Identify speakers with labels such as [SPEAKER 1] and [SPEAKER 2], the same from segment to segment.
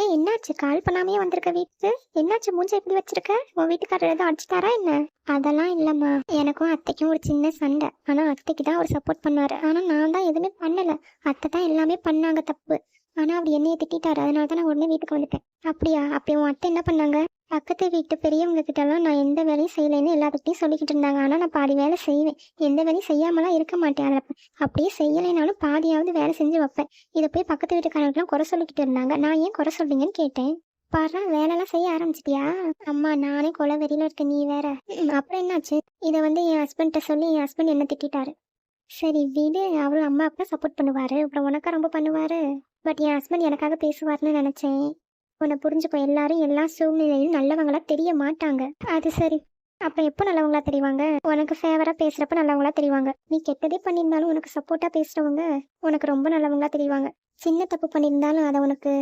[SPEAKER 1] ஏய் என்னாச்சு? கால் பண்ணாமயே வந்திருக்க வீட்டுக்கு? என்னாச்சு மூஞ்ச இப்படி வச்சிருக்க? உன் வீட்டுக்காரர் எதுவும் அடிச்சிட்டாரா என்ன? அதெல்லாம் இல்லம்மா. எனக்கும் அத்தைக்கும் ஒரு சின்ன சண்டை. ஆனா அத்தைக்கு தான் அவர் சப்போர்ட் பண்ணாரு. ஆனா நான் தான் எதுவுமே பண்ணல. அத்தை தான் எல்லாமே பண்ணாங்க தப்பு. ஆனா அவர் என்னைய திட்டிட்டாரு. அதனால தான் நான் உடனே வீட்டுக்கு வந்துட்டேன். அப்படியா? அப்படி உன் அத்தை என்ன பண்ணாங்க? பக்கத்து வீட்டு பெரியவங்க கிட்டலாம் நான் எந்த வேலையும் செய்யலைன்னு எல்லாத்துக்கிட்டையும் சொல்லிக்கிட்டு இருந்தாங்க. ஆனா நான் பாதி வேலை செய்வேன். எந்த வேலையும் செய்யாமலாம் இருக்க மாட்டேன். அதை அப்படியே செய்யலைனாலும் பாதியாவது வேலை செஞ்சு வைப்பேன். இதை போய் பக்கத்து வீட்டுக்காரங்களுக்குலாம் குறை சொல்லிக்கிட்டு இருந்தாங்க. நான் ஏன் குறை சொல்றீங்கன்னு கேட்டேன். பாரா வேலைலாம் செய்ய ஆரம்பிச்சிட்டியா? அம்மா நானே கொலை வெறியில இருக்கேன், நீ வேற. அப்புறம் என்னாச்சு? இதை என் ஹஸ்பண்ட்ட சொல்லி என் ஹஸ்பண்ட் என்ன திட்டிட்டாரு. சரி வீடு, அவரும் அம்மாவுக்கு தான் சப்போர்ட் பண்ணுவாரு, அப்புறம் உனக்கா ரொம்ப பண்ணுவாரு. பட் என் ஹஸ்பண்ட் எனக்காக பேசுவார்னு நினைச்சேன். உன்னை புரிஞ்சுக்கோ, எல்லாரும் எல்லா சூழ்நிலையிலும் நல்லவங்களா தெரிய மாட்டாங்க. அது சரி. அப்புறம் எப்போ நல்லவங்களா தெரிவாங்க? உனக்கு ஃபேவரா பேசுறப்ப நல்லவங்களா தெரிவாங்க. நீ கெட்டதே பண்ணியிருந்தாலும் உனக்கு சப்போர்ட்டா பேசுறவங்க உனக்கு ரொம்ப நல்லவங்களா தெரிவாங்க. சின்ன தப்பு பண்ணியிருந்தாலும் அதை உனக்கு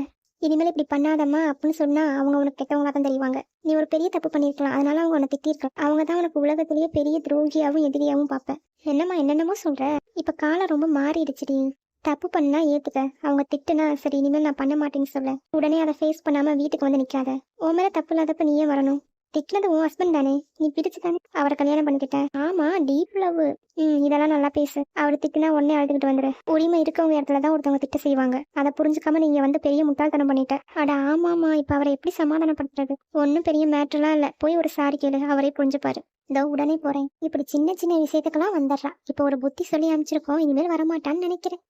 [SPEAKER 1] இனிமேல் இப்படி பண்ணாதம்மா அப்படின்னு சொன்னா அவங்க உனக்கு கெட்டவங்களா தான் தெரிவாங்க. நீ ஒரு பெரிய தப்பு பண்ணியிருக்கலாம், அதனால அவங்க உன்னை திட்டிருக்கலாம். அவங்க தான் உனக்கு உலகத்திலேயே பெரிய துரோகியாவும் எதிரியாவும் பார்ப்பேன். என்னம்மா என்னென்னமோ சொல்ற? இப்ப காலம் ரொம்ப மாறிடுச்சுடி. தப்பு பண்ணா ஏத்துக்க. அவங்க திட்டுனா சரி இனிமேல் நான் பண்ண மாட்டேன்னு சொல்ல. உடனே அதை ஃபேஸ் பண்ணாம வீட்டுக்கு வந்து நிக்காத. உன் மேல தப்பு இல்லாதப்ப நீயே வரணும். திட்டினது உன் ஹஸ்பண்ட் தானே, நீ பிடிச்சு தானே அவரை கல்யாணம் பண்ணிக்கிட்ட. ஆமா, டீப் லவ். இதெல்லாம் நல்லா பேசு. அவர் திட்டுனா உடனே அழுதுகிட்டு வந்துரு. உரிமை இருக்கவங்க இடத்துல தான் ஒருத்தவங்க திட்ட செய்வாங்க. அதை புரிஞ்சுக்காம நீங்க பெரிய முட்டாள்தனம் பண்ணிட்ட. அட ஆமாமா, இப்ப அவரை எப்படி சமாதானப்படுத்துறது? ஒன்னும் பெரிய மேட்டர்லாம் இல்ல. போய் ஒரு சாரி கேளு, அவரே புரிஞ்சுப்பாரு. இதோ உடனே போறேன். இப்படி சின்ன சின்ன விஷயத்துக்கெல்லாம் வந்துடுறா. இப்ப ஒரு புத்தி சொல்லி அனுப்பிச்சிருக்கோம், இனிமேல் வரமாட்டான்னு நினைக்கிறேன்.